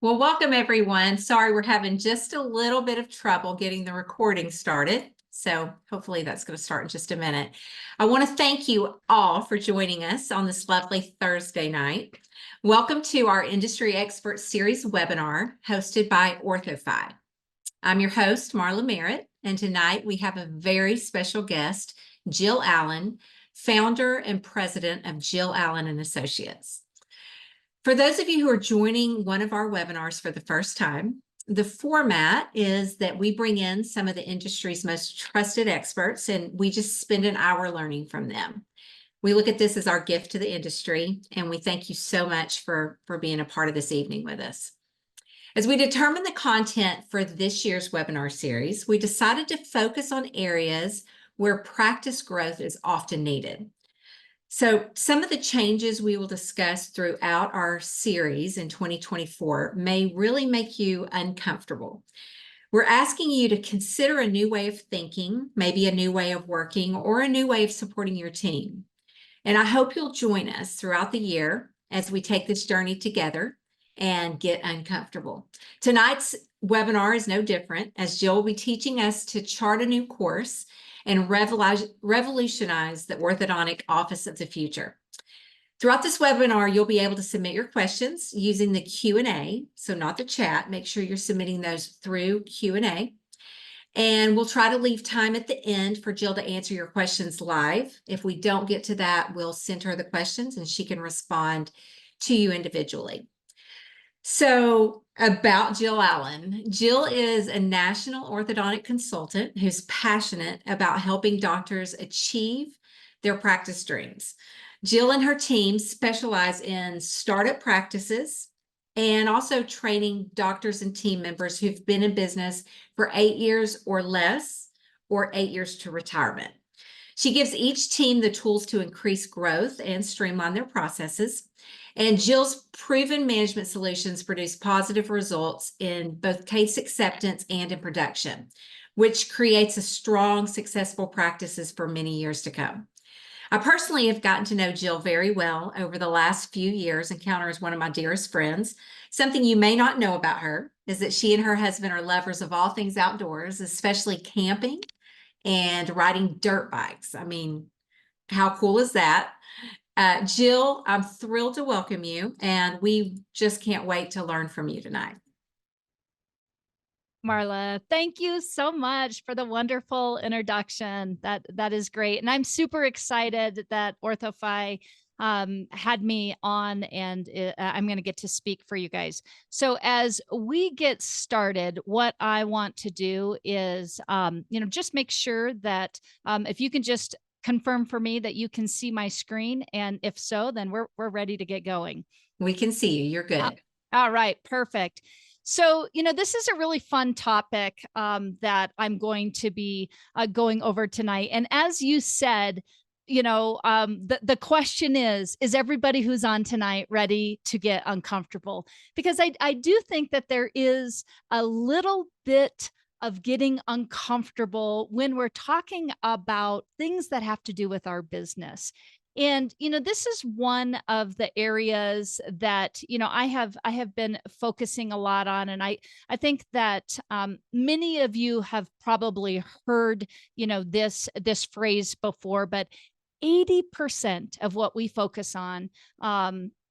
Well, welcome everyone. Sorry, we're having just a little bit of trouble getting the recording started. So hopefully that's going to start in just a minute. I want to thank you all for joining us on this lovely Thursday night. Welcome to our Industry Expert Series webinar hosted by Orthodontic. I'm your host, Marla Merritt, and tonight we have a very special guest, Jill Allen, founder and president of Jill Allen and Associates. For those of you who are joining one of our webinars for the first time, the format is that we bring in some of the industry's most trusted experts and we just spend an hour learning from them. We look at this as our gift to the industry, and we thank you so much for being a part of this evening with us. As we determine the content for this year's webinar series, we decided to focus on areas where practice growth is often needed. So some of the changes we will discuss throughout our series in 2024 may really make you uncomfortable. We're asking you to consider a new way of thinking, maybe a new way of working, or a new way of supporting your team. And I hope you'll join us throughout the year as we take this journey together and get uncomfortable. Tonight's webinar is no different, as Jill will be teaching us to chart a new course and revolutionize the orthodontic office of the future. Throughout this webinar, you'll be able to submit your questions using the Q&A, so not the chat. Make sure you're submitting those through Q&A. And we'll try to leave time at the end for Jill to answer your questions live. If we don't get to that, we'll send her the questions and she can respond to you individually. So about Jill Allen. Jill is a national orthodontic consultant who's passionate about helping doctors achieve their practice dreams. Jill and her team specialize in startup practices and also training doctors and team members who've been in business for 8 years or less, or 8 years to retirement. She gives each team the tools to increase growth and streamline their processes. And Jill's proven management solutions produce positive results in both case acceptance and in production, which creates a strong, successful practices for many years to come. I personally have gotten to know Jill very well over the last few years and count her as one of my dearest friends. Something you may not know about her is that she and her husband are lovers of all things outdoors, especially camping and riding dirt bikes. I mean, how cool is that? Jill, I'm thrilled to welcome you, and we just can't wait to learn from you tonight. Marla, thank you so much for the wonderful introduction. That is great. And I'm super excited that Orthofy had me on, and I'm going to get to speak for you guys. So as we get started, what I want to do is, just make sure that if you can just confirm for me that you can see my screen. And if so, then we're ready to get going. We can see you. You're good. All right, perfect. So, this is a really fun topic that I'm going to be going over tonight. And as you said, the question is everybody who's on tonight ready to get uncomfortable? Because I do think that there is a little bit of getting uncomfortable when we're talking about things that have to do with our business. And, this is one of the areas that, I have been focusing a lot on. And I think that many of you have probably heard, this phrase before, but 80% of what we focus on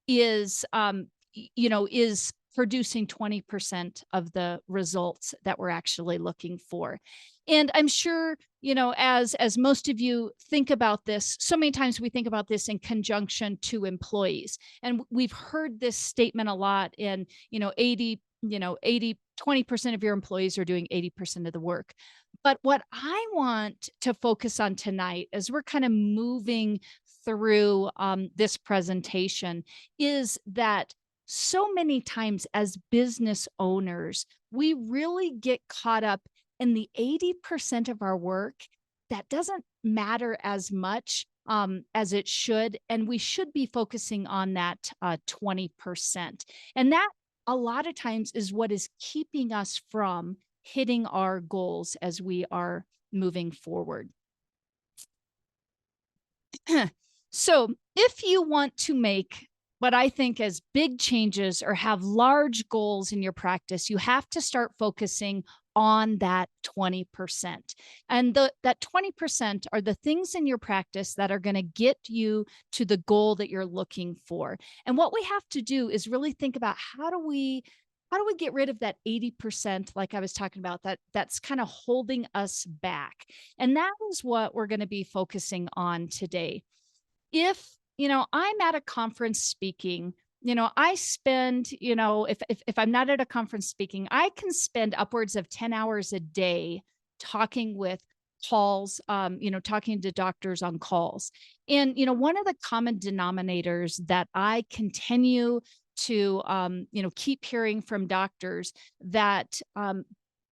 is producing 20% of the results that we're actually looking for. And I'm sure, as most of you think about this, so many times we think about this in conjunction to employees. And we've heard this statement a lot in, 20% of your employees are doing 80% of the work. But what I want to focus on tonight, as we're kind of moving through this presentation, is that so many times as business owners, we really get caught up in the 80% of our work that doesn't matter as much as it should. And we should be focusing on that 20%. And that a lot of times is what is keeping us from hitting our goals as we are moving forward. So if you want to make what I think as big changes or have large goals in your practice, you have to start focusing on that 20%. And that 20% are the things in your practice that are going to get you to the goal that you're looking for. And what we have to do is really think about how do we get rid of that 80%, like I was talking about, that's kind of holding us back. And that is what we're going to be focusing on today. If, I'm at a conference speaking, I spend, if I'm not at a conference speaking, I can spend upwards of 10 hours a day talking with calls, talking to doctors on calls. And, one of the common denominators that I continue to, keep hearing from doctors that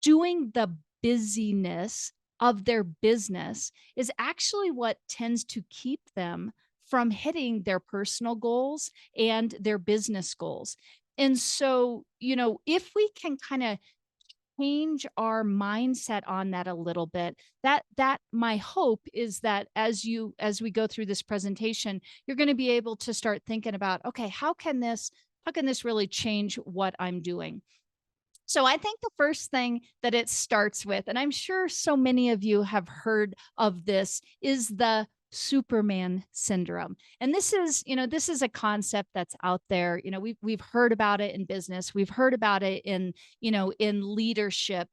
doing the busyness of their business is actually what tends to keep them from hitting their personal goals and their business goals. And so, if we can kind of change our mindset on that a little bit, that my hope is that as we go through this presentation, you're going to be able to start thinking about, okay, how can this really change what I'm doing? So I think the first thing that it starts with, and I'm sure so many of you have heard of this, is the Superman syndrome. And this is a concept that's out there. We've heard about it in business. We've heard about it in leadership.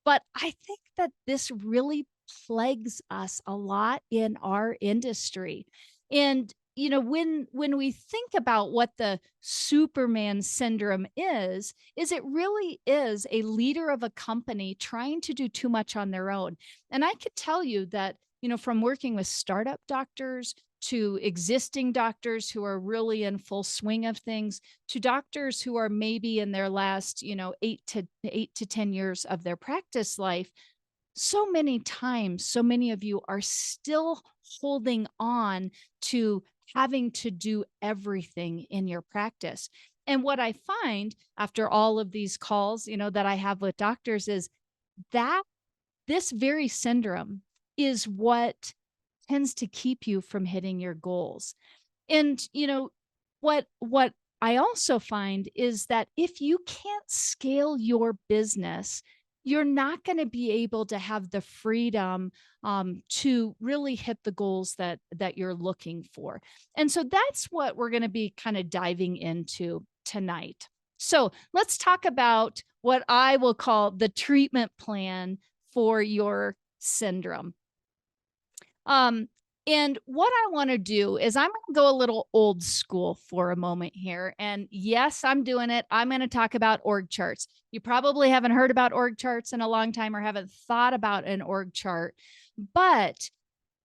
But I think that this really plagues us a lot in our industry. And when we think about what the Superman syndrome is it really is a leader of a company trying to do too much on their own. And I could tell you that, from working with startup doctors to existing doctors who are really in full swing of things, to doctors who are maybe in their last, 8 to 10 years of their practice life, so many times, so many of you are still holding on to having to do everything in your practice. And what I find after all of these calls, that I have with doctors is that this very syndrome is what tends to keep you from hitting your goals. And, what I also find is that if you can't scale your business, you're not going to be able to have the freedom to really hit the goals that you're looking for. And so that's what we're going to be kind of diving into tonight. So let's talk about what I will call the treatment plan for your syndrome. And what I want to do is I'm going to go a little old school for a moment here. And yes, I'm doing it. I'm going to talk about org charts. You probably haven't heard about org charts in a long time or haven't thought about an org chart. But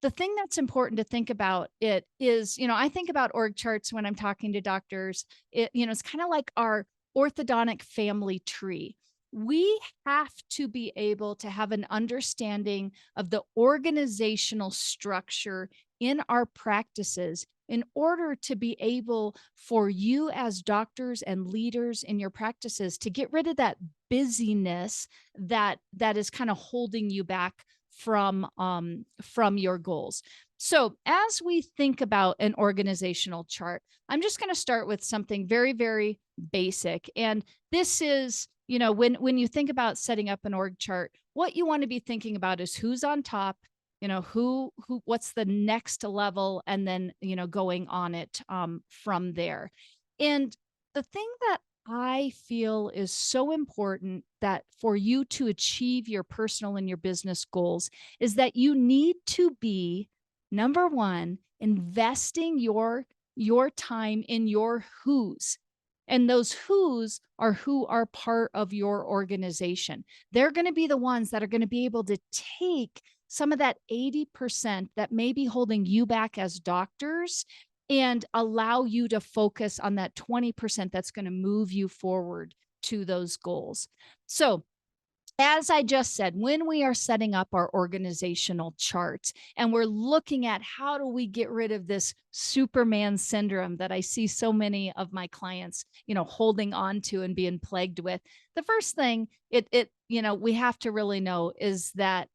the thing that's important to think about it is, I think about org charts when I'm talking to doctors. It's kind of like our orthodontic family tree. We have to be able to have an understanding of the organizational structure in our practices in order to be able for you as doctors and leaders in your practices to get rid of that busyness that is kind of holding you back from your goals. So as we think about an organizational chart, I'm just going to start with something very, very basic. And this is, when you think about setting up an org chart, what you want to be thinking about is who's on top, who, what's the next level, and then, going on it from there. And the thing that I feel is so important that for you to achieve your personal and your business goals is that you need to be, number one, investing your time in your who's. And those who's are who are part of your organization. They're going to be the ones that are going to be able to take some of that 80% that may be holding you back as doctors and allow you to focus on that 20% that's going to move you forward to those goals. So as I just said, when we are setting up our organizational charts and we're looking at how do we get rid of this Superman syndrome that I see so many of my clients, holding on to and being plagued with, the first thing we have to really know is that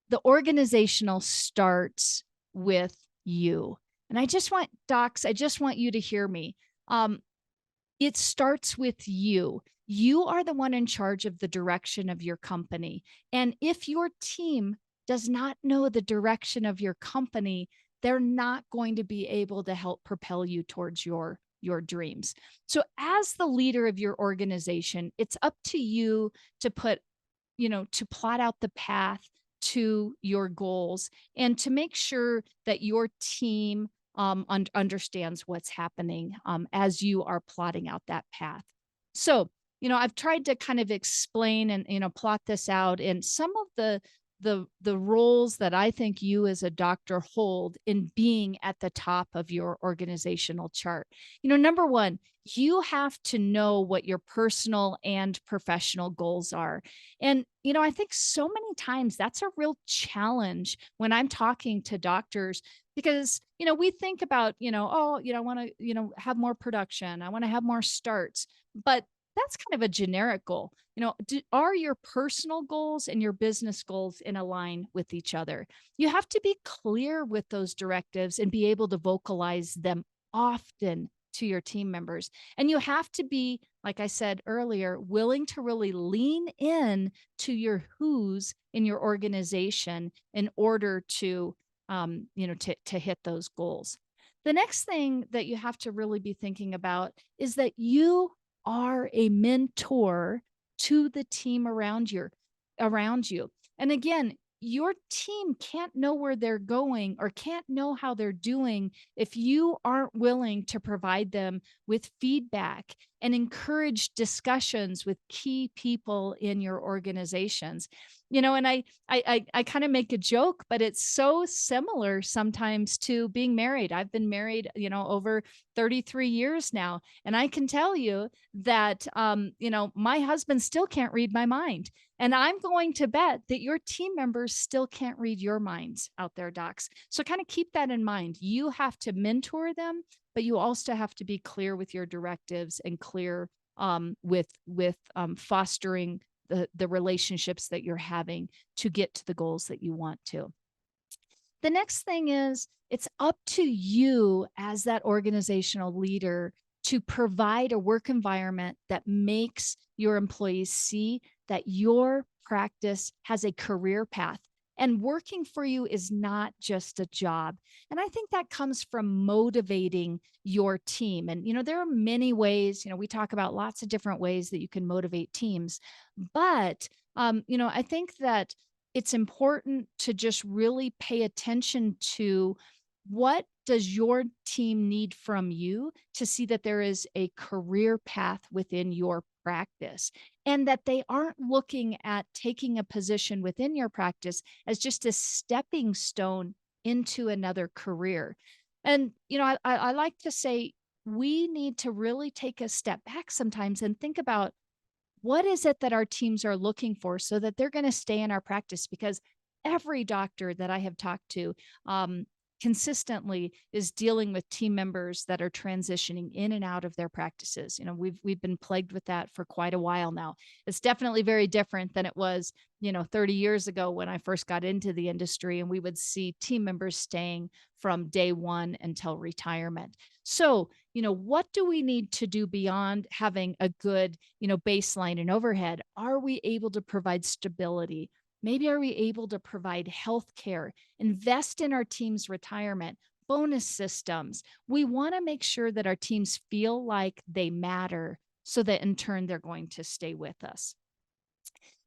the organizational starts with you. And I just want docs, I just want you to hear me. Um, it starts with you. You are the one in charge of the direction of your company. And if your team does not know the direction of your company, they're not going to be able to help propel you towards your dreams. So as the leader of your organization, it's up to you to to plot out the path to your goals and to make sure that your team understands what's happening as you are plotting out that path. So, I've tried to kind of explain and plot this out, and some of the roles that I think you as a doctor hold in being at the top of your organizational chart. Number one, you have to know what your personal and professional goals are. And, I think so many times that's a real challenge when I'm talking to doctors because, we think about, oh, I want to, have more production. I want to have more starts, but that's kind of a generic goal. Are your personal goals and your business goals in align with each other? You have to be clear with those directives and be able to vocalize them often to your team members. And you have to be, like I said earlier, willing to really lean in to your who's in your organization in order to, to hit those goals. The next thing that you have to really be thinking about is that you are a mentor to the team around you. And again, your team can't know where they're going or can't know how they're doing if you aren't willing to provide them with feedback and encourage discussions with key people in your organizations. And I kind of make a joke, but it's so similar sometimes to being married. I've been married, over 33 years now, and I can tell you that my husband still can't read my mind. And I'm going to bet that your team members still can't read your minds out there, docs. So kind of keep that in mind. You have to mentor them, but you also have to be clear with your directives and clear with fostering the relationships that you're having to get to the goals that you want to. The next thing is it's up to you as that organizational leader to provide a work environment that makes your employees see that your practice has a career path and working for you is not just a job. And I think that comes from motivating your team. And, there are many ways, we talk about lots of different ways that you can motivate teams. But, I think that it's important to just really pay attention to what does your team need from you to see that there is a career path within your practice and that they aren't looking at taking a position within your practice as just a stepping stone into another career. And, I like to say we need to really take a step back sometimes and think about what is it that our teams are looking for so that they're going to stay in our practice? Because every doctor that I have talked to consistently is dealing with team members that are transitioning in and out of their practices. We've been plagued with that for quite a while now. It's definitely very different than it was, 30 years ago when I first got into the industry, and we would see team members staying from day one until retirement. So, what do we need to do beyond having a good, baseline and overhead? Are we able to provide stability? Maybe are we able to provide health care, invest in our team's retirement, bonus systems? We want to make sure that our teams feel like they matter so that in turn they're going to stay with us.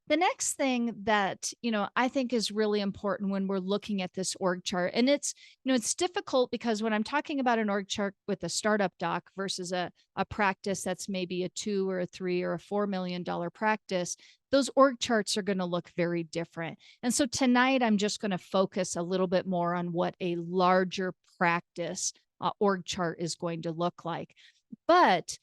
The next thing that, I think is really important when we're looking at this org chart, and it's difficult because when I'm talking about an org chart with a startup doc versus a practice that's maybe a $2 or a $3 or a $4 million practice, those org charts are going to look very different. And so tonight, I'm just going to focus a little bit more on what a larger practice org chart is going to look like. But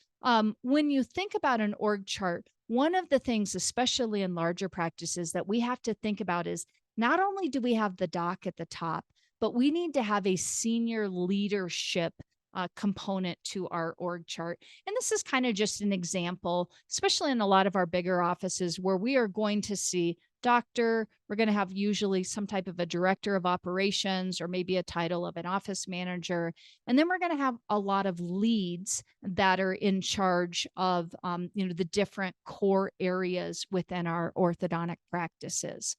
when you think about an org chart, one of the things, especially in larger practices, that we have to think about is not only do we have the doc at the top, but we need to have a senior leadership component to our org chart. And this is kind of just an example, especially in a lot of our bigger offices where we are going to see doctor, we're going to have usually some type of a director of operations or maybe a title of an office manager. And then we're going to have a lot of leads that are in charge of, the different core areas within our orthodontic practices.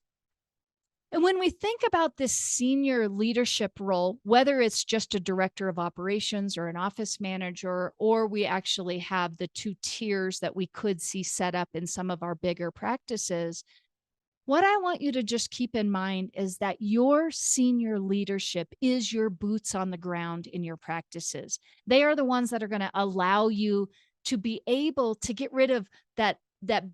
And when we think about this senior leadership role, whether it's just a director of operations or an office manager, or we actually have the two tiers that we could see set up in some of our bigger practices, what I want you to just keep in mind is that your senior leadership is your boots on the ground in your practices. They are the ones that are going to allow you to be able to get rid of that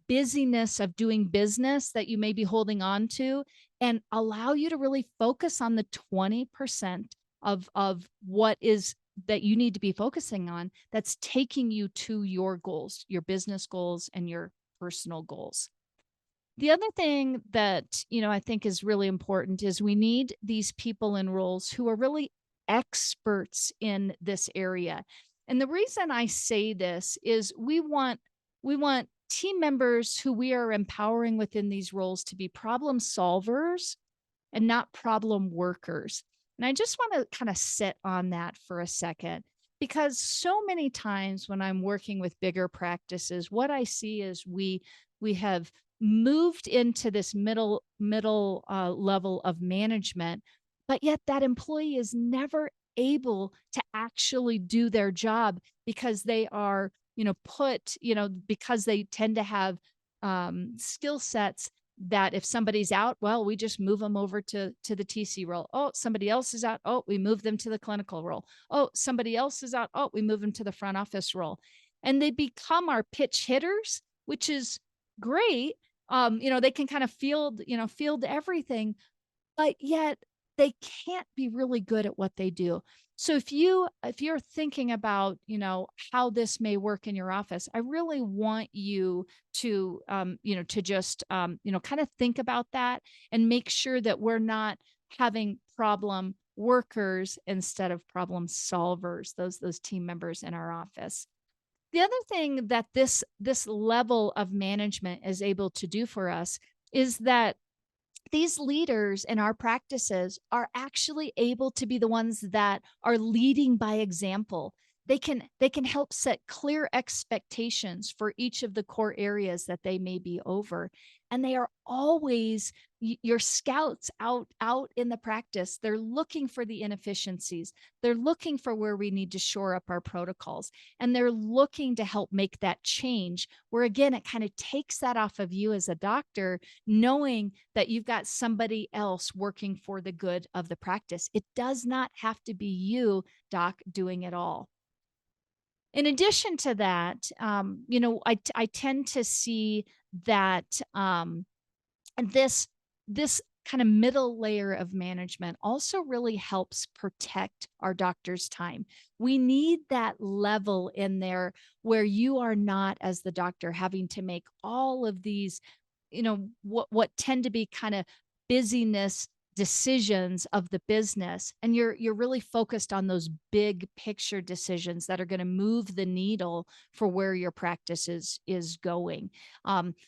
busyness of doing business that you may be holding on to, and allow you to really focus on the 20% of what is that you need to be focusing on that's taking you to your goals, your business goals and your personal goals. The other thing that, I think is really important is we need these people in roles who are really experts in this area. And the reason I say this is we want team members who we are empowering within these roles to be problem solvers and not problem workers. And I just want to kind of sit on that for a second, because so many times when I'm working with bigger practices, what I see is we have moved into this middle level of management, but yet that employee is never able to actually do their job because they are, because they tend to have skill sets that if somebody's out, well, we just move them over to the TC role. Oh, somebody else is out. Oh, we move them to the clinical role. Oh, somebody else is out. Oh, we move them to the front office role. And they become our pitch hitters, which is great. They can kind of field everything, but yet they can't be really good at what they do. So if you're thinking about, how this may work in your office, I really want you to, to just, kind of think about that and make sure that we're not having problem workers instead of problem solvers, those team members in our office. The other thing that this level of management is able to do for us is that these leaders in our practices are actually able to be the ones that are leading by example. They can help set clear expectations for each of the core areas that they may be over. And they are always your scouts out in the practice. They're looking for the inefficiencies. They're looking for where we need to shore up our protocols. And they're looking to help make that change, where again, it kind of takes that off of you as a doctor, knowing that you've got somebody else working for the good of the practice. It does not have to be you, doc, doing it all. In addition to that, I tend to see that this kind of middle layer of management also really helps protect our doctor's time. We need that level in there where you are not, as the doctor, having to make all of these, what tend to be kind of busyness decisions of the business, and you're really focused on those big picture decisions that are going to move the needle for where your practice is going.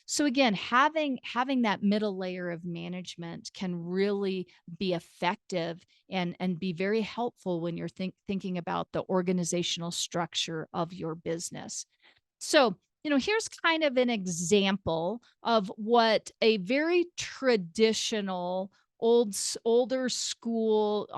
So again, having that middle layer of management can really be effective and be very helpful when you're thinking about the organizational structure of your business. So, here's kind of an example of what a very traditional older school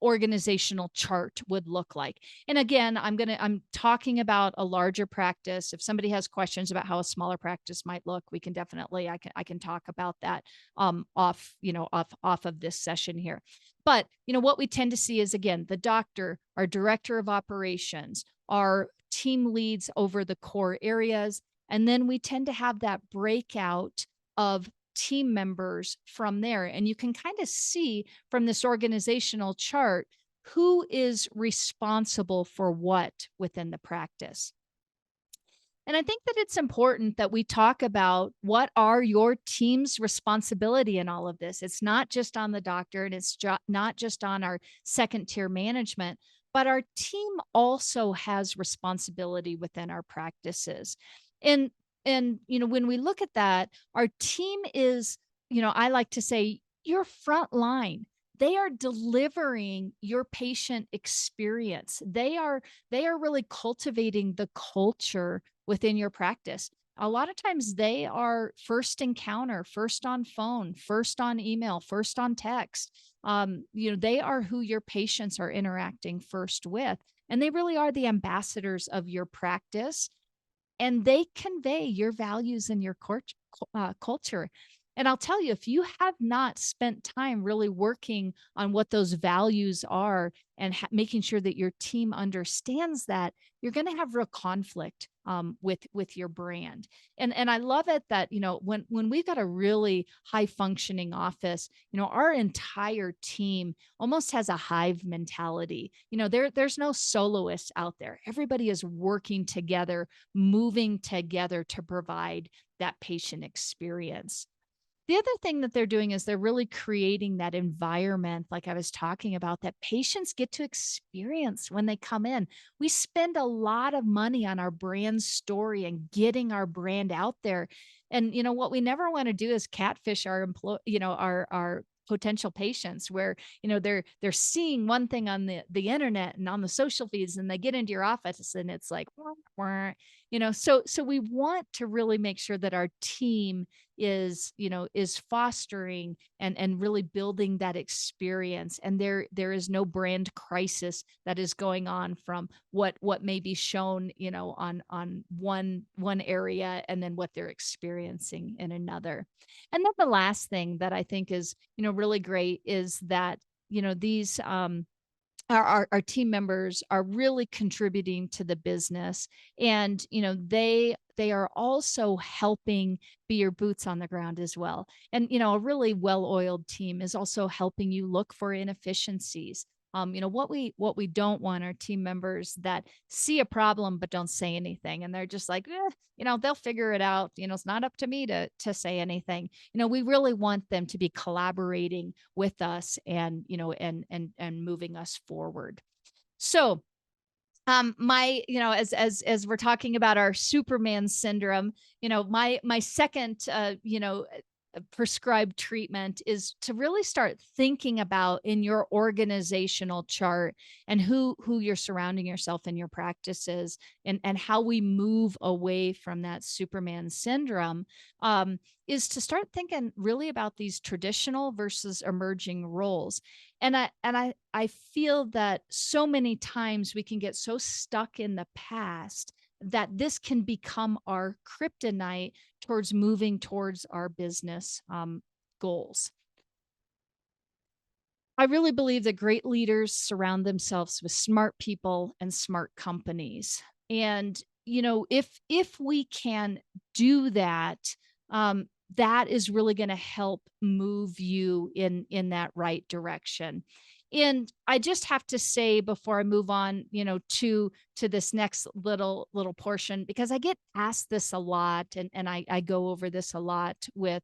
organizational chart would look like. And again, I'm talking about a larger practice. If somebody has questions about how a smaller practice might look, we can definitely, I can talk about that off of this session here. But, what we tend to see is, again, the doctor, our director of operations, our team leads over the core areas. And then we tend to have that breakout of team members from there. And you can kind of see from this organizational chart who is responsible for what within the practice. And I think that it's important that we talk about what are your team's responsibility in all of this. It's not just on the doctor, and it's not just on our second tier management, but our team also has responsibility within our practices. And when we look at that, our team is I like to say your front line. They are delivering your patient experience. They are really cultivating the culture within your practice. A lot of times they are first encounter, first on phone, first on email, first on text. They are who your patients are interacting first with. And they really are the ambassadors of your practice, and they convey your values and your culture. And I'll tell you, if you have not spent time really working on what those values are and making sure that your team understands that, you're going to have real conflict with your brand. And I love it that when we've got a really high functioning office, our entire team almost has a hive mentality. There's no soloists out there. Everybody is working together, moving together to provide that patient experience. The other thing that they're doing is they're really creating that environment, like I was talking about, that patients get to experience when they come in. We spend a lot of money on our brand story and getting our brand out there. And what we never want to do is catfish our our potential patients, where they're seeing one thing on the internet and on the social feeds, and they get into your office and it's like "Wah, wah." So we want to really make sure that our team is fostering and really building that experience, and there is no brand crisis that is going on from what may be shown on one area and then what they're experiencing in another. And then the last thing that I think is really great is that these our team members are really contributing to the business, and they are also helping be your boots on the ground as well. And a really well-oiled team is also helping you look for inefficiencies. What we don't want are team members that see a problem but don't say anything, and they're just like, they'll figure it out. It's not up to me to say anything. We really want them to be collaborating with us, and and moving us forward. So my as we're talking about our Superman syndrome, my second prescribed treatment is to really start thinking about in your organizational chart and who you're surrounding yourself in your practices, and how we move away from that Superman syndrome, is to start thinking really about these traditional versus emerging roles. And I feel that so many times we can get so stuck in the past that this can become our kryptonite towards moving towards our business goals. I really believe that great leaders surround themselves with smart people and smart companies. And if we can do that, that is really going to help move you in that right direction. And I just have to say before I move on, to this next little portion, because I get asked this a lot, and I go over this a lot with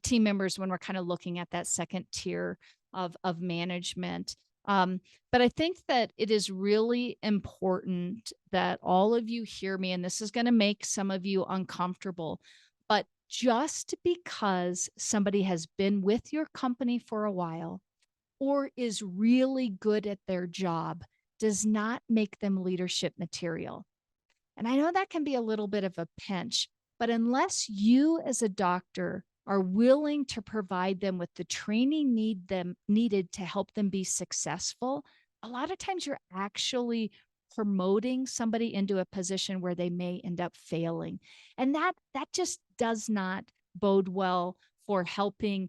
team members when we're kind of looking at that second tier of management. But I think that it is really important that all of you hear me, and this is going to make some of you uncomfortable, but just because somebody has been with your company for a while or is really good at their job does not make them leadership material. And I know that can be a little bit of a pinch, but unless you as a doctor are willing to provide them with the training needed to help them be successful, a lot of times you're actually promoting somebody into a position where they may end up failing. And that just does not bode well for helping,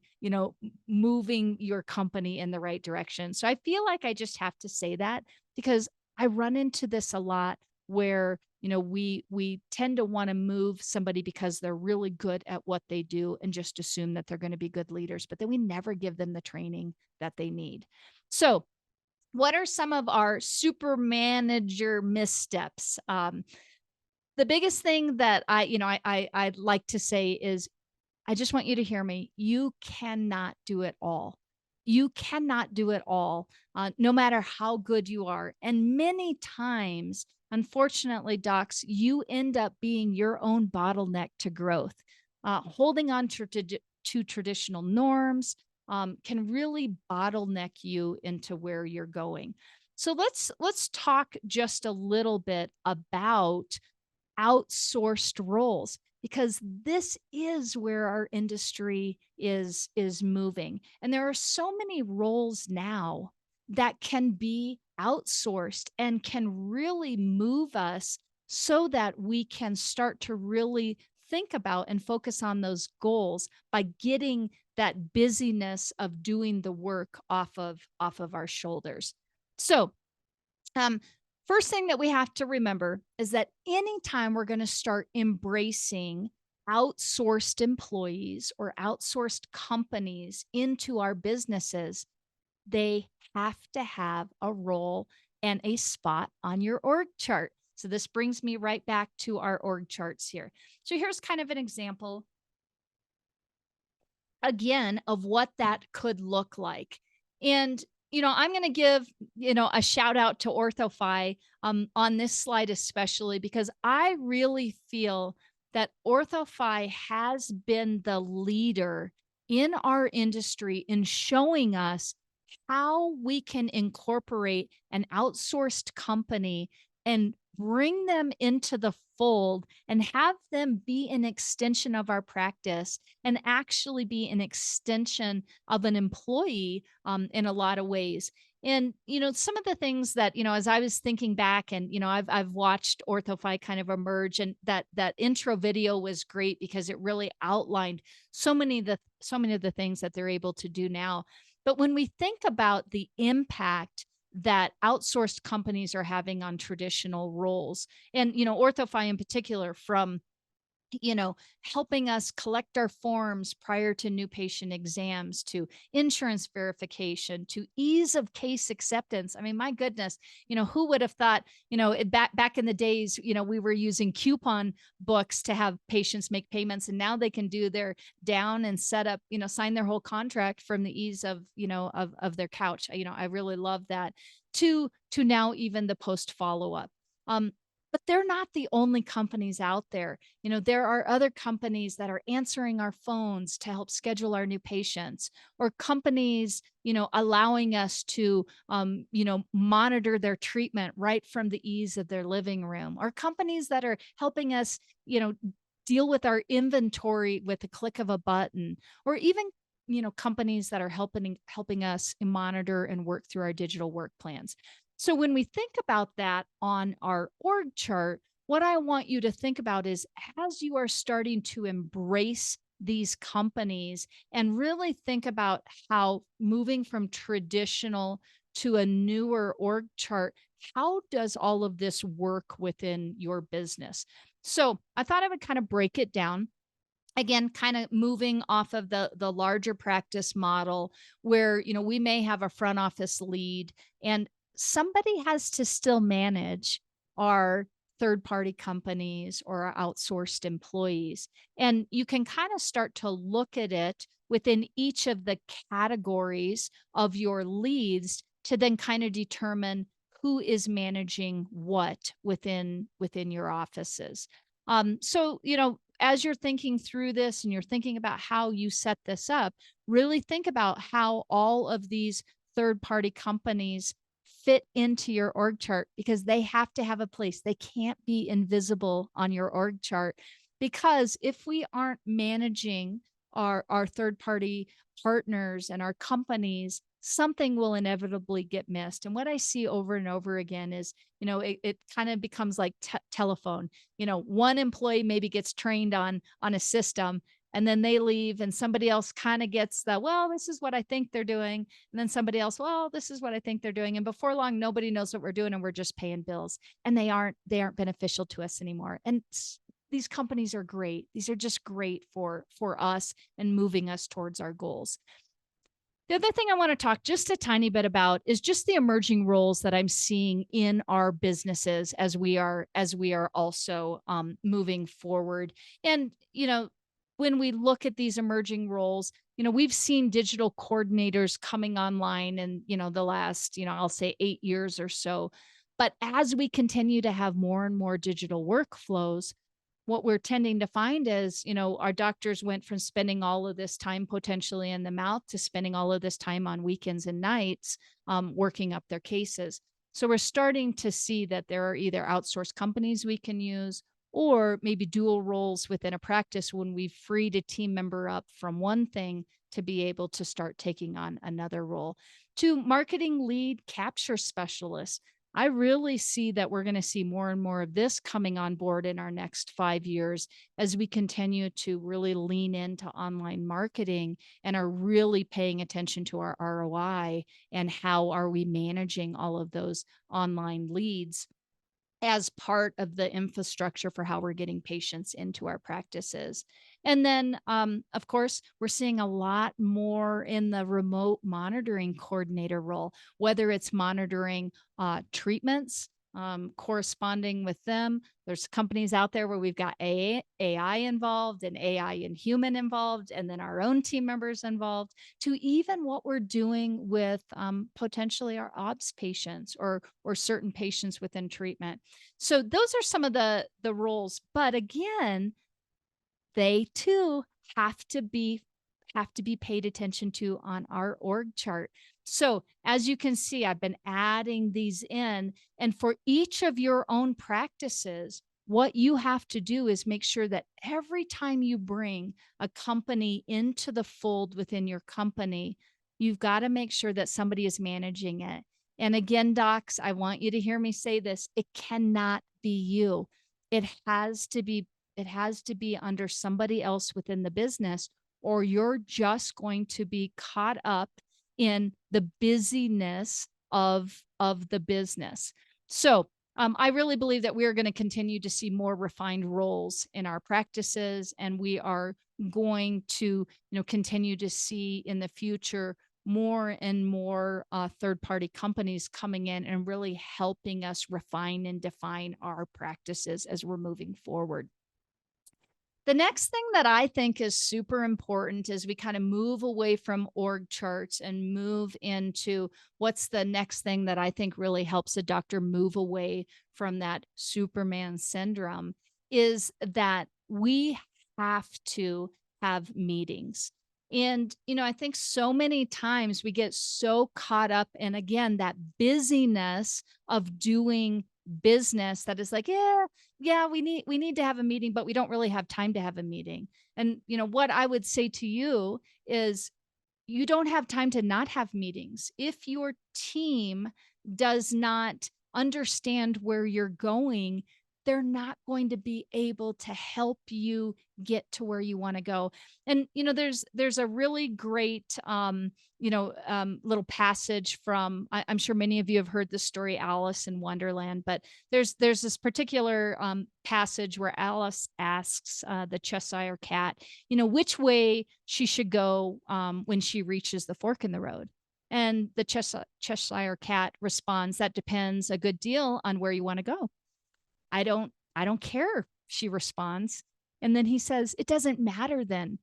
moving your company in the right direction. So I feel like I just have to say that, because I run into this a lot where, we tend to want to move somebody because they're really good at what they do and just assume that they're going to be good leaders, but then we never give them the training that they need. So what are some of our super manager missteps? The biggest thing that I'd like to say is, I just want you to hear me. You cannot do it all. You cannot do it all, no matter how good you are. And many times, unfortunately, docs, you end up being your own bottleneck to growth. Holding on to traditional norms, can really bottleneck you into where you're going. So let's talk just a little bit about outsourced roles, because this is where our industry is moving, and there are so many roles now that can be outsourced and can really move us so that we can start to really think about and focus on those goals by getting that busyness of doing the work off of our shoulders. So um, first thing that we have to remember is that anytime we're going to start embracing outsourced employees or outsourced companies into our businesses, they have to have a role and a spot on your org chart. So this brings me right back to our org charts here. So here's kind of an example again of what that could look like. And I'm going to give a shout out to OrthoFi on this slide, especially because I really feel that OrthoFi has been the leader in our industry in showing us how we can incorporate an outsourced company and bring them into the fold and have them be an extension of our practice and actually be an extension of an employee in a lot of ways. And some of the things that as I was thinking back, and I've watched OrthoFi kind of emerge, and that intro video was great because it really outlined so many of the things that they're able to do now. But when we think about the impact that outsourced companies are having on traditional roles, and OrthoFi in particular, from helping us collect our forms prior to new patient exams, to insurance verification, to ease of case acceptance. I mean, my goodness, who would have thought, back in the days, we were using coupon books to have patients make payments, and now they can do their down and set up, sign their whole contract from the ease of, of their couch. I really love that. To now even the post follow up. But they're not the only companies out there. There are other companies that are answering our phones to help schedule our new patients, or companies, allowing us to, monitor their treatment right from the ease of their living room, or companies that are helping us, deal with our inventory with the click of a button, or even companies that are helping us monitor and work through our digital work plans. So when we think about that on our org chart, what I want you to think about is, as you are starting to embrace these companies and really think about how moving from traditional to a newer org chart, how does all of this work within your business? So I thought I would kind of break it down. Again, kind of moving off of the larger practice model, where we may have a front office lead, and somebody has to still manage our third party companies or our outsourced employees. And you can kind of start to look at it within each of the categories of your leads to then kind of determine who is managing what within your offices. So, as you're thinking through this and you're thinking about how you set this up, really think about how all of these third party companies fit into your org chart, because they have to have a place. They can't be invisible on your org chart, because if we aren't managing our third party partners and our companies, something will inevitably get missed. And what I see over and over again is, it kind of becomes like telephone. One employee maybe gets trained on a system, and then they leave, and somebody else kind of gets the, well, this is what I think they're doing. And then somebody else, well, this is what I think they're doing. And before long, nobody knows what we're doing, and we're just paying bills, and they aren't beneficial to us anymore. And these companies are great. These are just great for us and moving us towards our goals. The other thing I want to talk just a tiny bit about is just the emerging roles that I'm seeing in our businesses as we are also moving forward. And when we look at these emerging roles, we've seen digital coordinators coming online in the last I'll say 8 years or so. But as we continue to have more and more digital workflows, what we're tending to find is, our doctors went from spending all of this time potentially in the mouth to spending all of this time on weekends and nights, working up their cases. So we're starting to see that there are either outsourced companies we can use, or maybe dual roles within a practice when we've freed a team member up from one thing to be able to start taking on another role. To marketing lead capture specialists, I really see that we're going to see more and more of this coming on board in our next 5 years as we continue to really lean into online marketing and are really paying attention to our ROI and how are we managing all of those online leads as part of the infrastructure for how we're getting patients into our practices. And then, of course, we're seeing a lot more in the remote monitoring coordinator role, whether it's monitoring treatments, corresponding with them. There's companies out there where we've got AI involved and AI and human involved, and then our own team members involved, to even what we're doing with potentially our obs patients or certain patients within treatment. So those are some of the roles. But again, they too have to be paid attention to on our org chart. So as you can see, I've been adding these in, and for each of your own practices, what you have to do is make sure that every time you bring a company into the fold within your company, you've got to make sure that somebody is managing it. And again, docs, I want you to hear me say this. It cannot be you. It has to be under somebody else within the business, or you're just going to be caught up in the busyness of the business. So I really believe that we are going to continue to see more refined roles in our practices, and we are going to continue to see in the future more and more third-party companies coming in and really helping us refine and define our practices as we're moving forward. The next thing that I think is super important as we kind of move away from org charts and move into what's the next thing that I think really helps a doctor move away from that Superman syndrome is that we have to have meetings. And, I think so many times we get so caught up in, again, that busyness of doing business that is like, yeah, we need to have a meeting, but we don't really have time to have a meeting. And what I would say to you is you don't have time to not have meetings. If your team does not understand where you're going, they're not going to be able to help you get to where you want to go. And there's a really great little passage from I'm sure many of you have heard the story Alice in Wonderland, but there's this particular passage where Alice asks the Cheshire cat, which way she should go when she reaches the fork in the road. And the Cheshire cat responds, "That depends a good deal on where you want to go." I don't care, she responds. And then he says, "It doesn't matter then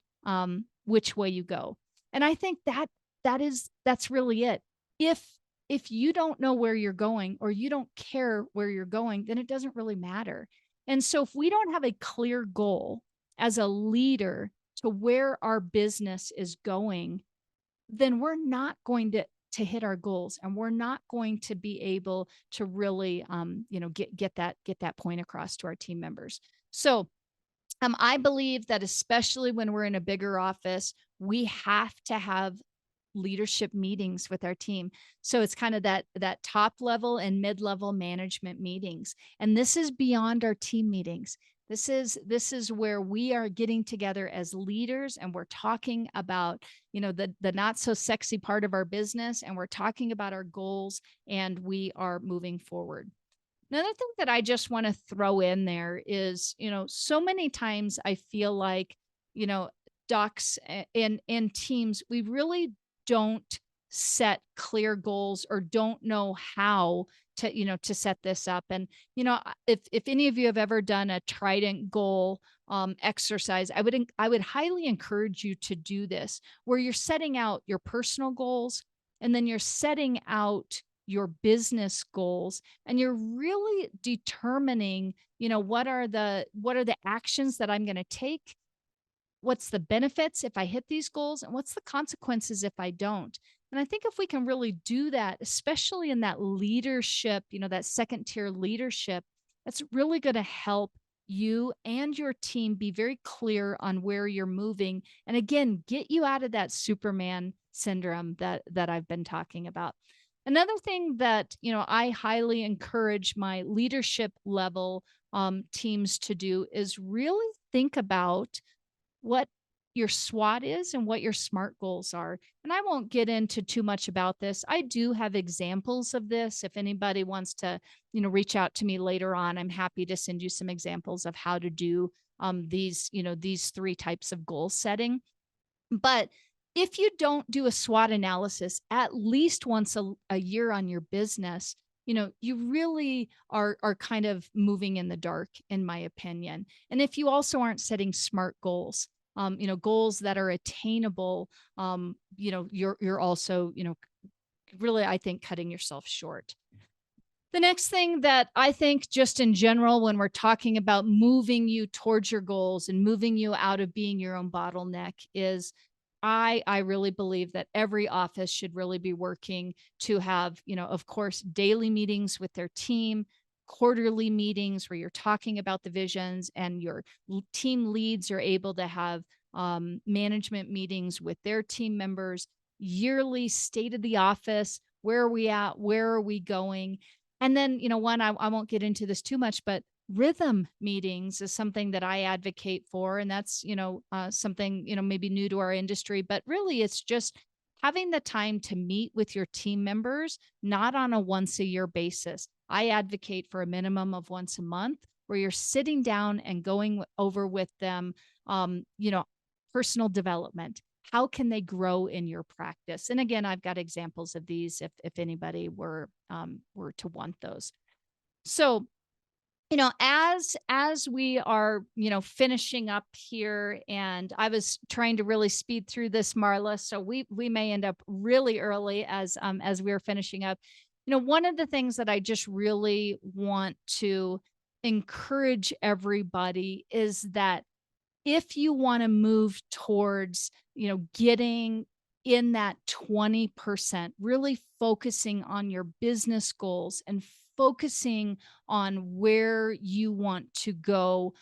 which way you go." And I think that's really it. If you don't know where you're going or you don't care where you're going, then it doesn't really matter. And so if we don't have a clear goal as a leader to where our business is going, then we're not going to hit our goals, and we're not going to be able to really get that point across to our team members. So I believe that especially when we're in a bigger office, we have to have leadership meetings with our team. So it's kind of that top level and mid-level management meetings. And this is beyond our team meetings. This is where we are getting together as leaders, and we're talking about, the not so sexy part of our business, and we're talking about our goals, and we are moving forward. Another thing that I just want to throw in there is, so many times I feel like, docs and teams, we really don't set clear goals or don't know how to set this up. And, if any of you have ever done a Trident goal exercise, I would highly encourage you to do this, where you're setting out your personal goals, and then you're setting out your business goals, and you're really determining, what are the actions that I'm going to take, what's the benefits if I hit these goals, and what's the consequences if I don't. And I think if we can really do that, especially in that leadership, that second tier leadership, that's really going to help you and your team be very clear on where you're moving, and again, get you out of that Superman syndrome that I've been talking about. Another thing that, I highly encourage my leadership level teams to do is really think about what your SWOT is and what your SMART goals are. And I won't get into too much about this. I do have examples of this. If anybody wants to, reach out to me later on, I'm happy to send you some examples of how to do these three types of goal setting. But if you don't do a SWOT analysis at least once a year on your business, you really are kind of moving in the dark, in my opinion. And if you also aren't setting SMART goals, goals that are attainable, you're also, really, I think, cutting yourself short. The next thing that I think, just in general, when we're talking about moving you towards your goals and moving you out of being your own bottleneck, is I really believe that every office should really be working to have, of course, daily meetings with their team, quarterly meetings where you're talking about the visions, and your team leads are able to have management meetings with their team members, yearly state of the office. Where are we at? Where are we going? And then, I won't get into this too much, but rhythm meetings is something that I advocate for. And that's, something, maybe new to our industry, but really it's just having the time to meet with your team members, not on a once a year basis. I advocate for a minimum of once a month where you're sitting down and going over with them, personal development. How can they grow in your practice? And again, I've got examples of these if anybody were to want those. So, as we are, finishing up here, and I was trying to really speed through this, Marla, so we may end up really early as we are finishing up. One of the things that I just really want to encourage everybody is that if you want to move towards, getting in that 20%, really focusing on your business goals and focusing on where you want to go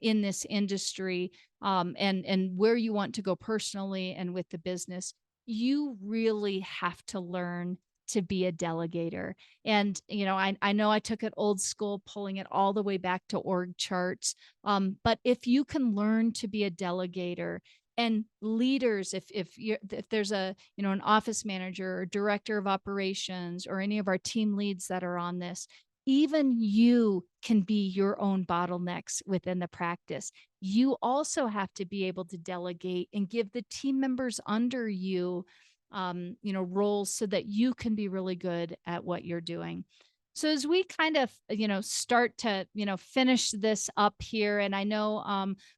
in this industry, and where you want to go personally and with the business, you really have to learn to be a delegator. And, I know I took it old school, pulling it all the way back to org charts. But if you can learn to be a delegator, and leaders, if there's an office manager or director of operations or any of our team leads that are on this, even you can be your own bottlenecks within the practice. You also have to be able to delegate and give the team members under you, roles so that you can be really good at what you're doing. So as we kind of, start to, finish this up here, and I know,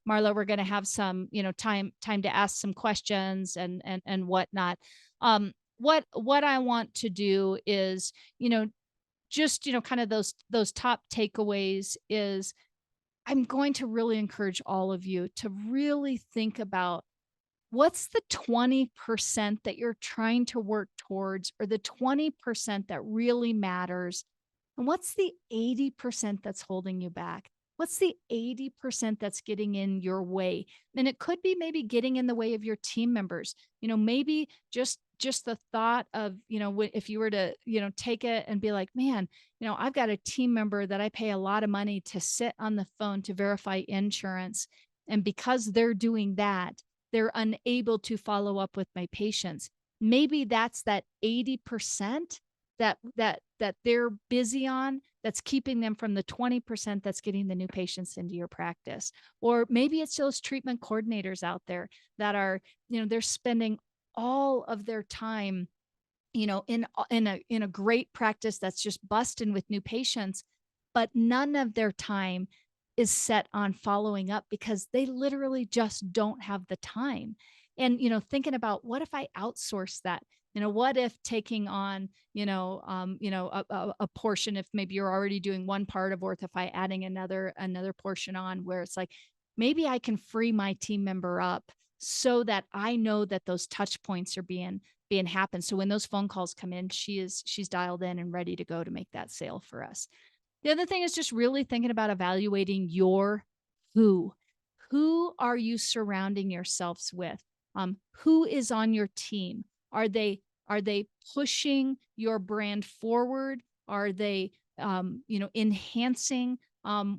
Marla, we're going to have some, time to ask some questions and whatnot. What I want to do is, just, kind of those top takeaways is I'm going to really encourage all of you to really think about what's the 20% that you're trying to work towards, or the 20% that really matters, and what's the 80% that's holding you back? What's the 80% that's getting in your way? And it could be maybe getting in the way of your team members. Maybe just the thought of, if you were to, take it and be like, man, I've got a team member that I pay a lot of money to sit on the phone to verify insurance. And because they're doing that, they're unable to follow up with my patients. Maybe that's that 80% that they're busy on, that's keeping them from the 20% that's getting the new patients into your practice. Or maybe it's those treatment coordinators out there that are, they're spending all of their time, in a great practice that's just busting with new patients, but none of their time is set on following up because they literally just don't have the time. And, thinking about, what if I outsource that? what if taking on, a portion, if maybe you're already doing one part of Orthify, adding another portion on, where it's like, maybe I can free my team member up so that I know that those touch points are being happen. So when those phone calls come in, she's dialed in and ready to go to make that sale for us. The other thing is just really thinking about evaluating your who. Who are you surrounding yourselves with? Who is on your team? Are they pushing your brand forward? Are they enhancing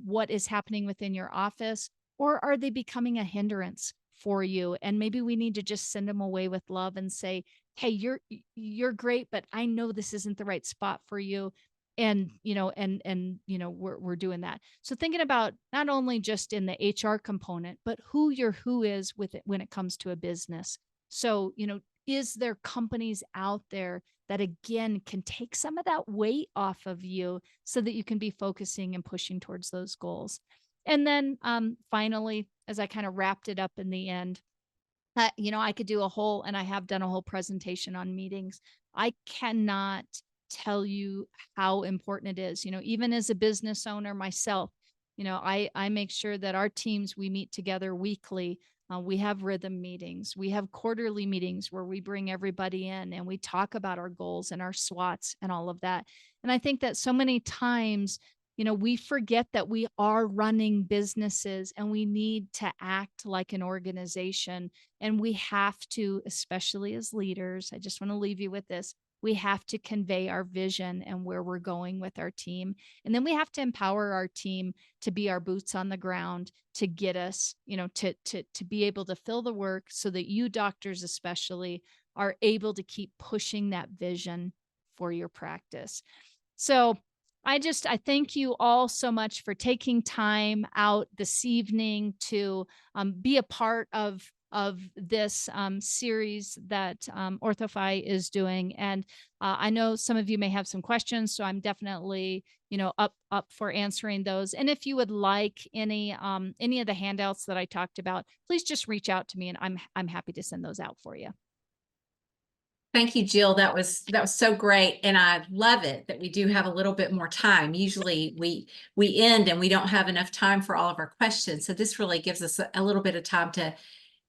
what is happening within your office? Or are they becoming a hindrance for you? And maybe we need to just send them away with love and say, hey, you're great, but I know this isn't the right spot for you. And we're doing that. So thinking about not only just in the HR component, but who your who is with it when it comes to a business. So is there companies out there that again can take some of that weight off of you so that you can be focusing and pushing towards those goals? And then finally, as I kind of wrapped it up in the end, I could do and I have done a whole presentation on meetings. I cannot tell you how important it is. Even as a business owner myself, I make sure that our teams, we meet together weekly. We have rhythm meetings. We have quarterly meetings where we bring everybody in and we talk about our goals and our SWOTs and all of that. And I think that so many times, we forget that we are running businesses and we need to act like an organization. And we have to, especially as leaders, I just want to leave you with this. We have to convey our vision and where we're going with our team. And then we have to empower our team to be our boots on the ground, to get us, to be able to fill the work so that you doctors especially are able to keep pushing that vision for your practice. So I thank you all so much for taking time out this evening to be a part of this series that Orthify is doing. And I know some of you may have some questions, so I'm definitely up for answering those. And if you would like any of the handouts that I talked about, please just reach out to me, and I'm happy to send those out for you. Thank you, Jill. That was so great. And I love it that we do have a little bit more time. Usually we end and we don't have enough time for all of our questions. So this really gives us a little bit of time to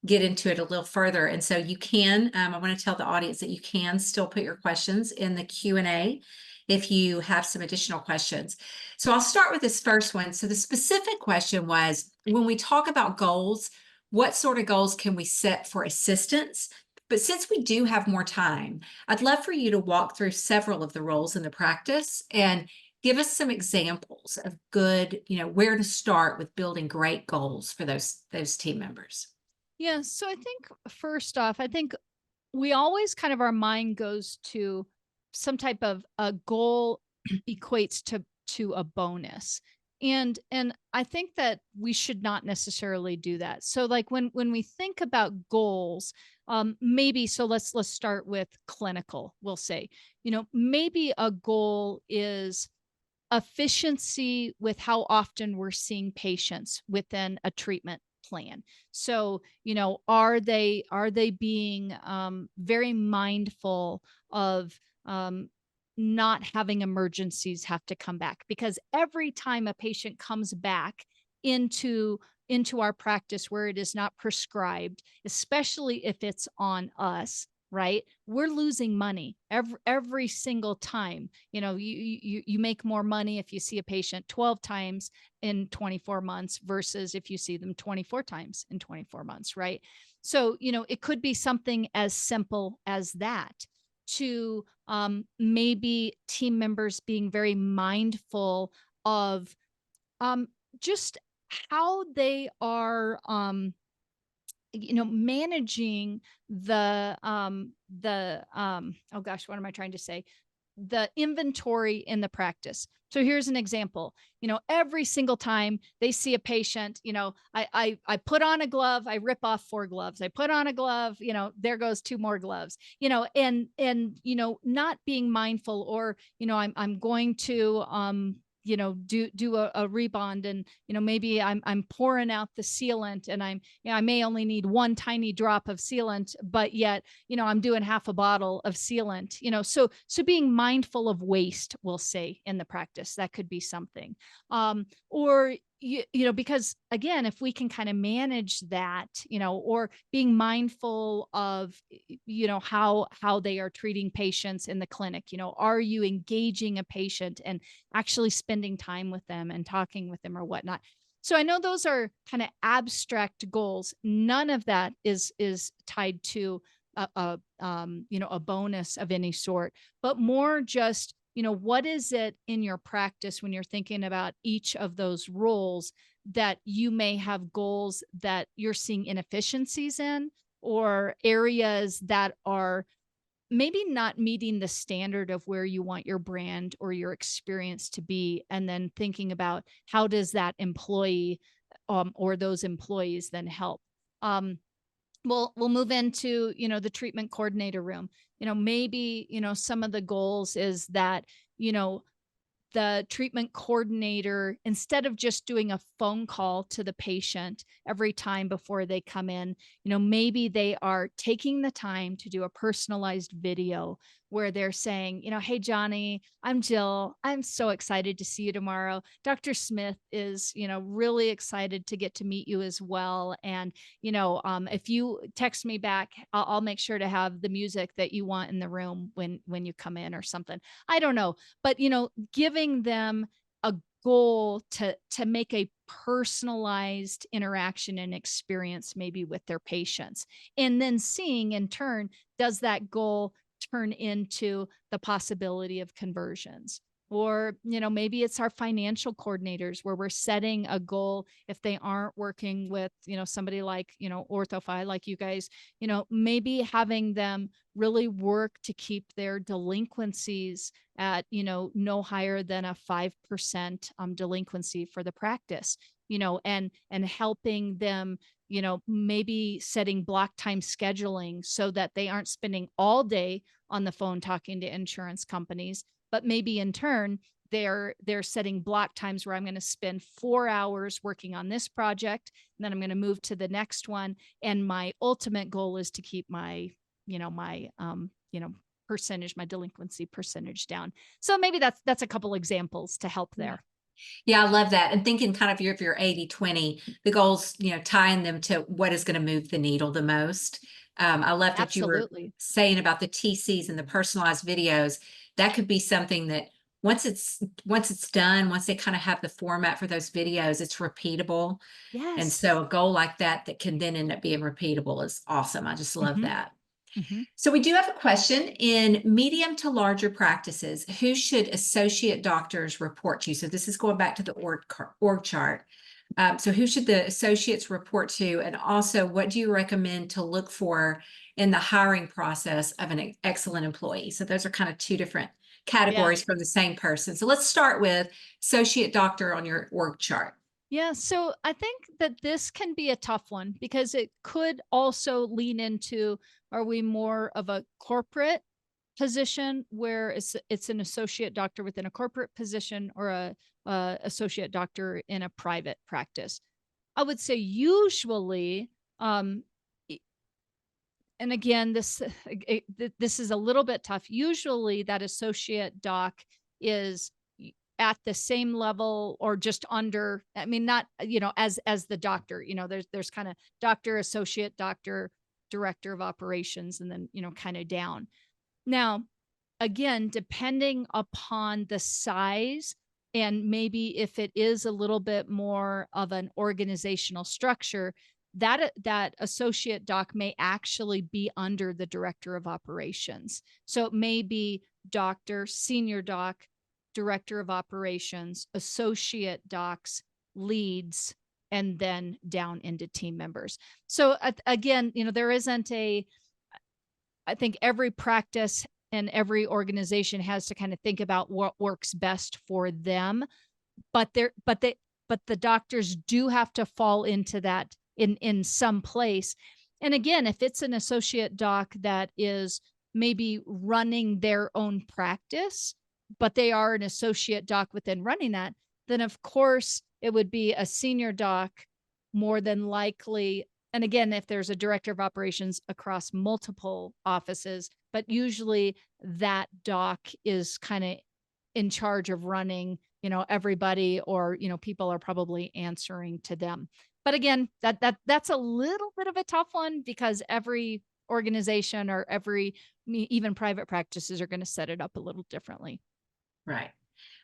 get into it a little further. And so you can, I want to tell the audience that you can still put your questions in the Q&A if you have some additional questions. So I'll start with this first one. So the specific question was, when we talk about goals, what sort of goals can we set for assistants? But since we do have more time, I'd love for you to walk through several of the roles in the practice and give us some examples of good, where to start with building great goals for those team members. Yeah. So I think first off, we always kind of, our mind goes to some type of a goal equates to a bonus. And I think that we should not necessarily do that. So like when we think about goals, maybe, so let's start with clinical, we'll say, maybe a goal is efficiency with how often we're seeing patients within a treatment plan. So, are they being very mindful of not having emergencies have to come back? Because every time a patient comes back into our practice where it is not prescribed, especially if it's on us, right? We're losing money every single time. You make more money if you see a patient 12 times in 24 months versus if you see them 24 times in 24 months, right? So, it could be something as simple as that, to maybe team members being very mindful of just how they are managing the oh gosh, what am I trying to say? The inventory in the practice. So here's an example. Every single time they see a patient, I put on a glove, I rip off 4 gloves. I put on a glove, there goes 2 more gloves, and not being mindful, or, I'm going to, do a rebond, and, maybe I'm pouring out the sealant, and I may only need one tiny drop of sealant, but yet, I'm doing half a bottle of sealant, so being mindful of waste, we'll say, in the practice, that could be something. Or because again, if we can kind of manage that, or being mindful of, how they are treating patients in the clinic, are you engaging a patient and actually spending time with them and talking with them or whatnot? So I know those are kind of abstract goals. None of that is tied to a bonus of any sort, but more just, what is it in your practice when you're thinking about each of those roles that you may have goals that you're seeing inefficiencies in, or areas that are maybe not meeting the standard of where you want your brand or your experience to be, and then thinking about how does that employee, or those employees then help. We'll move into, the treatment coordinator room. Maybe, some of the goals is that, you know, the treatment coordinator, instead of just doing a phone call to the patient every time before they come in, maybe they are taking the time to do a personalized video where they're saying, hey, Johnny, I'm Jill. I'm so excited to see you tomorrow. Dr. Smith is, really excited to get to meet you as well. And, if you text me back, I'll make sure to have the music that you want in the room when you come in or something. I don't know, but giving them a goal to make a personalized interaction and experience maybe with their patients, and then seeing in turn, does that goal turn into the possibility of conversions? Or, maybe it's our financial coordinators where we're setting a goal. If they aren't working with, somebody like, Orthofy, like you guys, maybe having them really work to keep their delinquencies at, no higher than a 5% delinquency for the practice, and helping them, maybe setting block time scheduling so that they aren't spending all day on the phone talking to insurance companies, but maybe in turn, they're setting block times where I'm going to spend 4 hours working on this project, and then I'm going to move to the next one. And my ultimate goal is to keep my, percentage, my delinquency percentage down. So maybe that's a couple examples to help there. Yeah, I love that. And thinking kind of your 80-20, the goals, tying them to what is going to move the needle the most. I love that you were Absolutely. saying about the TCs and the personalized videos. That could be something that once it's done, once they kind of have the format for those videos, it's repeatable. And Yes. so a goal like that can then end up being repeatable is awesome. I just love Mhm. that. Mhm. So we do have a question. In medium to larger practices, who should associate doctors report to? So this is going back to the org chart. So who should the associates report to? And also, what do you recommend to look for in the hiring process of an excellent employee? So those are kind of two different Yeah. categories from the same person. So let's start with associate doctor on your org chart. Yeah, so I think that this can be a tough one because it could also lean into, are we more of a corporate position where it's an associate doctor within a corporate position, or a associate doctor in a private practice? I would say usually, e- and again, this is a little bit tough. Usually, that associate doc is at the same level or just under. I mean, not, as the doctor. There's kind of doctor, associate doctor, director of operations, and then kind of down. Now, again, depending upon the size, and maybe if it is a little bit more of an organizational structure, that associate doc may actually be under the director of operations. So it may be doctor, senior doc, director of operations, associate docs, leads, and then down into team members. So again, there isn't I think every practice and every organization has to kind of think about what works best for them, but the doctors do have to fall into that in some place. And again, if it's an associate doc that is maybe running their own practice, but they are an associate doc within running that, then of course it would be a senior doc more than likely. And again, if there's a director of operations across multiple offices, but usually that doc is kind of in charge of running, everybody, or, people are probably answering to them. But again, that's a little bit of a tough one because every organization or even private practices are going to set it up a little differently. Right.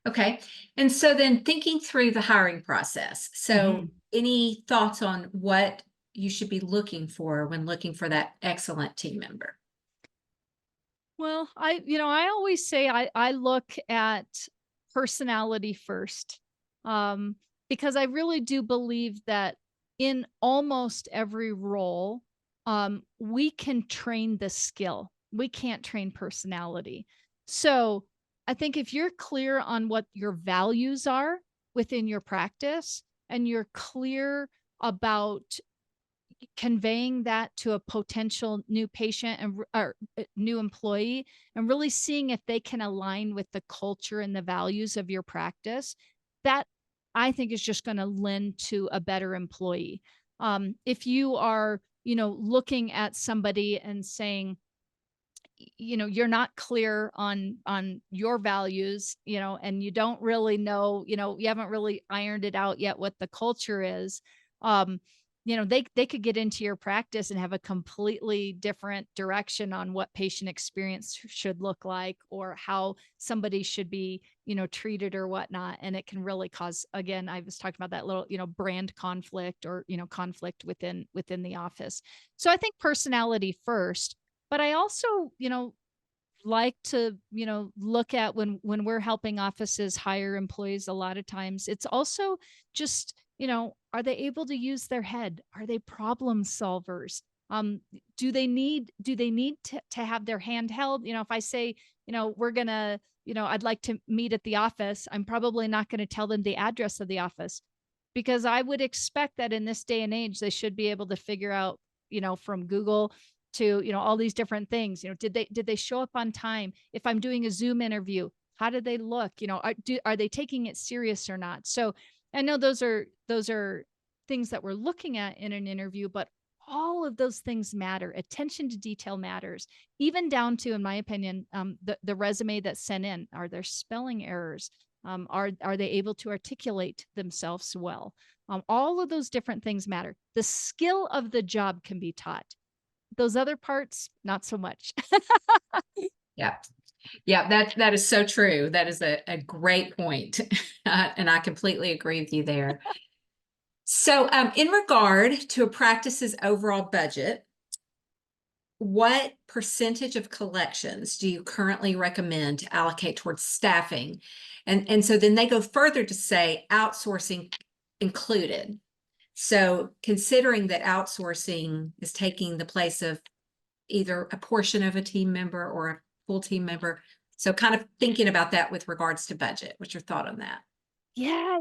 Okay. And so then thinking through the hiring process. So Mhm. any thoughts on what you should be looking for when looking for that excellent team member? Well, I always say I look at personality first, um, because I really do believe that in almost every role, we can train the skill. We can't train personality. So I think if you're clear on what your values are within your practice and you're clear about conveying that to a potential new patient or new employee, and really seeing if they can align with the culture and the values of your practice, that I think is just going to lend to a better employee. If you are, looking at somebody and saying, you're not clear on your values, and you don't really know, you haven't really ironed it out yet what the culture is. um they could get into your practice and have a completely different direction on what patient experience should look like, or how somebody should be, treated or whatnot, and it can really cause, again, I was talking about that little, brand conflict, or, conflict within the office. So I think personality first, but I also, like to, look at when we're helping offices hire employees, a lot of times it's also just, are they able to use their head? Are they problem solvers? Do they need to have their hand held? If I say, we're gonna, I'd like to meet at the office, I'm probably not going to tell them the address of the office, because I would expect that in this day and age, they should be able to figure out, from Google to, all these different things. Did they show up on time? If I'm doing a Zoom interview, how did they look? Are they taking it serious or not? So I know those are things that we're looking at in an interview, but all of those things matter. Attention to detail matters, even down to, in my opinion, the resume that's sent in. Are there spelling errors? Are they able to articulate themselves well? All of those different things matter. The skill of the job can be taught. Those other parts, not so much. Yeah. Yeah, that is so true. That is a great point. And I completely agree with you there. So, in regard to a practice's overall budget, what percentage of collections do you currently recommend to allocate towards staffing? And so then they go further to say outsourcing included. So considering that outsourcing is taking the place of either a portion of a team member or a full team member. So kind of thinking about that with regards to budget. What's your thought on that? Yeah,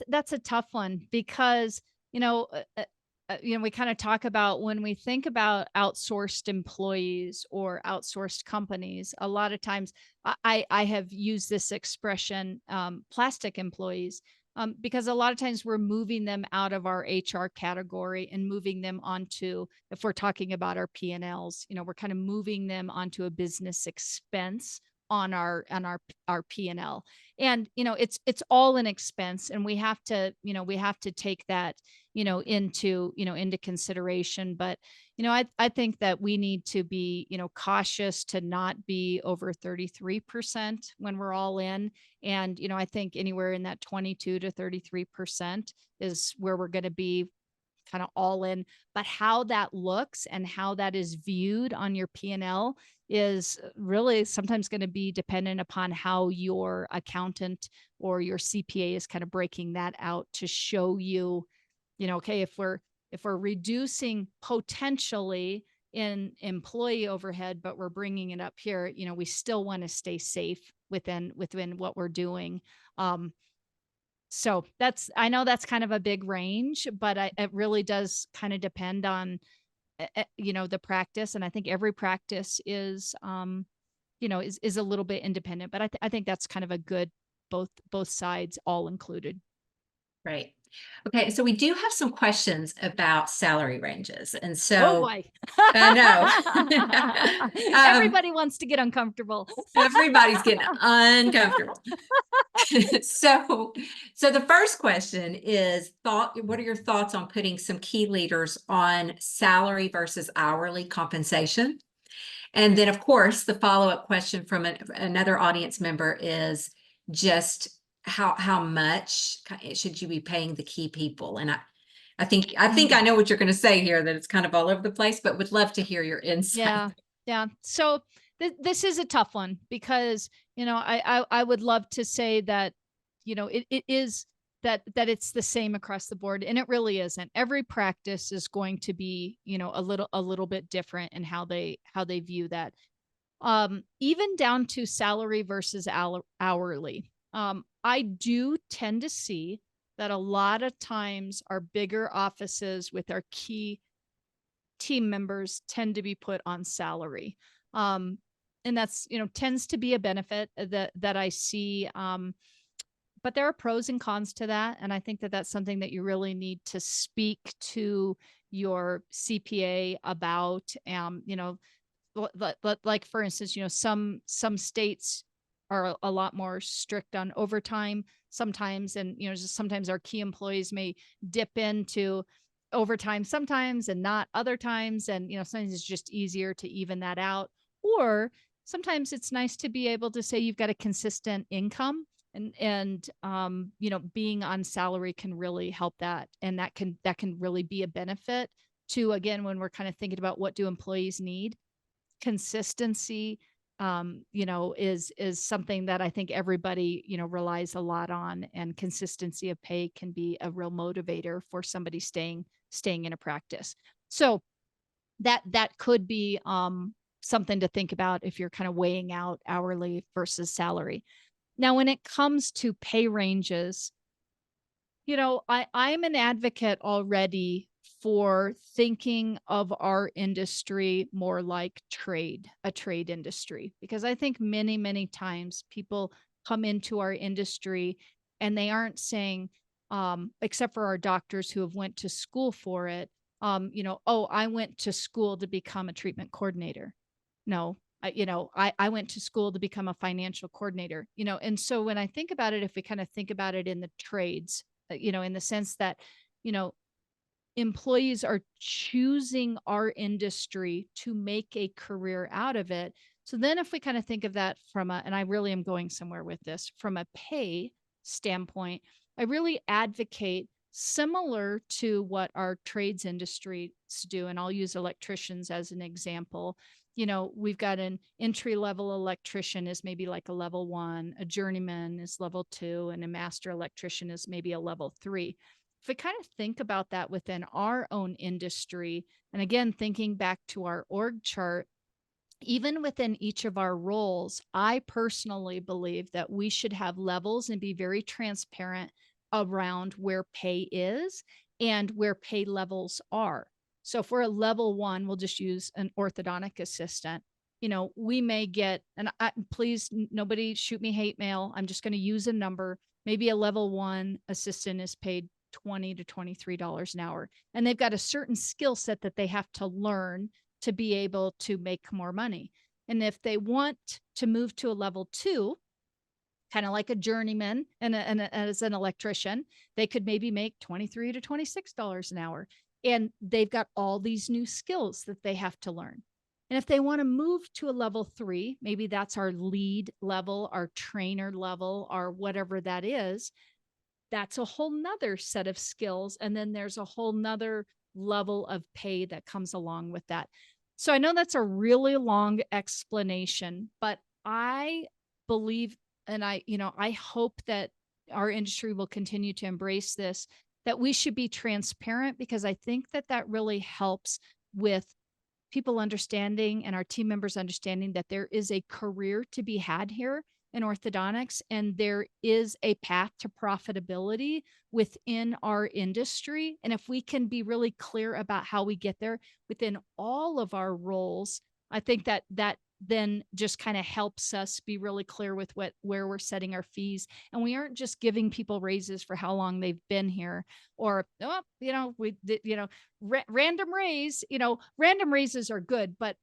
that's a tough one because, you know, uh, uh, we kind of talk about when we think about outsourced employees or outsourced companies. A lot of times, I have used this expression, plastic employees, because a lot of times we're moving them out of our HR category and moving them onto, if we're talking about our P&Ls, we're kind of moving them onto a business expense on our P&L. And it's all an expense, and we have to take that, into consideration. But I think that we need to be, cautious to not be over 33% when we're all in. And I think anywhere in that 22 to 33% is where we're going to be, kind of all in. But how that looks and how that is viewed on your P&L is really sometimes going to be dependent upon how your accountant or your CPA is kind of breaking that out to show you, okay, if we're reducing potentially in employee overhead, but we're bringing it up here, we still want to stay safe within what we're doing. So I know that's kind of a big range, but it really does kind of depend on, the practice. And I think every practice is, is a little bit independent, but I think that's kind of a good both sides all included. Right. Okay, so we do have some questions about salary ranges. And Oh so boy. I know. Everybody wants to get uncomfortable. Everybody's getting uncomfortable. So, so the first question is what are your thoughts on putting some key leaders on salary versus hourly compensation? And then, of course, the follow-up question from another audience member is just how much should you be paying the key people? And I think I know what you're going to say here, that it's kind of all over the place, but would love to hear your insight. Yeah. Yeah. So this is a tough one because, I would love to say that, it is that it's the same across the board, and it really isn't. Every practice is going to be, a little bit different in how they view that. Even down to salary versus hourly. I do tend to see that a lot of times our bigger offices with our key team members tend to be put on salary. And that's, tends to be a benefit that I see. But there are pros and cons to that. And I think that that's something that you really need to speak to your CPA about. Like for instance, some states are a lot more strict on overtime sometimes, and just sometimes our key employees may dip into overtime sometimes and not other times, and sometimes it's just easier to even that out. Or sometimes it's nice to be able to say you've got a consistent income, and being on salary can really help that, and that can really be a benefit to, again, when we're kind of thinking about what do employees need. Consistency, is something that I think everybody, relies a lot on, and consistency of pay can be a real motivator for somebody staying in a practice. So that could be something to think about if you're kind of weighing out hourly versus salary. Now, when it comes to pay ranges, I'm an advocate already for thinking of our industry more like a trade industry, because I think many, many times people come into our industry and they aren't saying, except for our doctors who have went to school for it, oh, I went to school to become a treatment coordinator. No, I went to school to become a financial coordinator, and so when I think about it, if we kind of think about it in the trades, in the sense that, you know, employees are choosing our industry to make a career out of it. So then if we kind of think of that and I really am going somewhere with this, from a pay standpoint, I really advocate similar to what our trades industries do. And I'll use electricians as an example. We've got an entry level electrician is maybe like a level 1, a journeyman is level 2, and a master electrician is maybe a level 3. If we kind of think about that within our own industry, and again, thinking back to our org chart, even within each of our roles, I personally believe that we should have levels and be very transparent around where pay is and where pay levels are. So if we're a level 1, we'll just use an orthodontic assistant. We may get, and please, nobody shoot me hate mail. I'm just going to use a number. Maybe a level 1 assistant is paid $20 to $23 an hour. And they've got a certain skill set that they have to learn to be able to make more money. And if they want to move to a level 2, kind of like a journeyman and as an electrician, they could maybe make $23 to $26 an hour. And they've got all these new skills that they have to learn. And if they want to move to a level 3, maybe that's our lead level, our trainer level, or whatever that is, that's a whole nother set of skills. And then there's a whole nother level of pay that comes along with that. So I know that's a really long explanation, but I believe, and I hope that our industry will continue to embrace this, that we should be transparent, because I think that really helps with people understanding and our team members understanding that there is a career to be had here in orthodontics, and there is a path to profitability within our industry. And if we can be really clear about how we get there within all of our roles, I think that then just kind of helps us be really clear with where we're setting our fees. And we aren't just giving people raises for how long they've been here, or, oh, random raise, random raises are good, but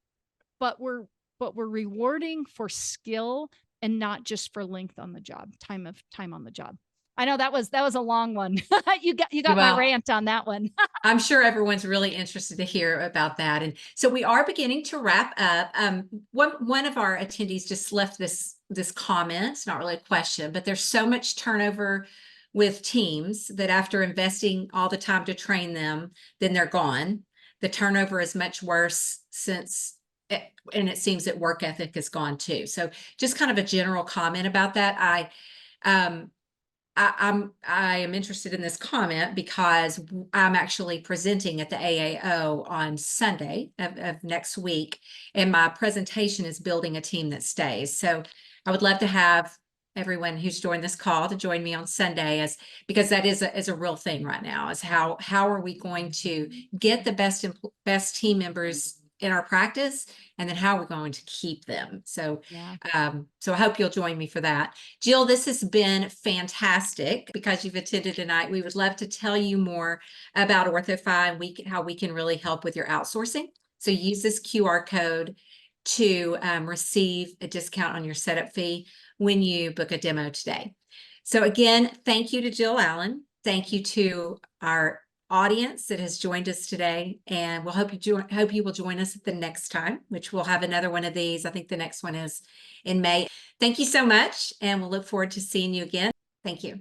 we're rewarding for skill and not just for length on the job, time on the job. I know that was a long one. You got my rant on that one. I'm sure everyone's really interested to hear about that. And so we are beginning to wrap up. One of our attendees just left this comment. It's not really a question, but there's so much turnover with teams that after investing all the time to train them, then they're gone. The turnover is much worse and it seems that work ethic is gone too. So just kind of a general comment about that. I am interested in this comment because I'm actually presenting at the AAO on Sunday of next week, and my presentation is building a team that stays. So I would love to have everyone who's joined this call to join me on Sunday, because that is a real thing right now, is how are we going to get the best team members in our practice, and then how we're going to keep them. So, so I hope you'll join me for that. Jill, this has been fantastic because you've attended tonight. We would love to tell you more about OrthoFi and how we can really help with your outsourcing. So use this QR code to receive a discount on your setup fee when you book a demo today. So again, thank you to Jill Allen. Thank you to our audience that has joined us today, and we'll hope you will join us at the next time, which we'll have another one of these. I think the next one is in May. Thank you so much, and we'll look forward to seeing you again. Thank you.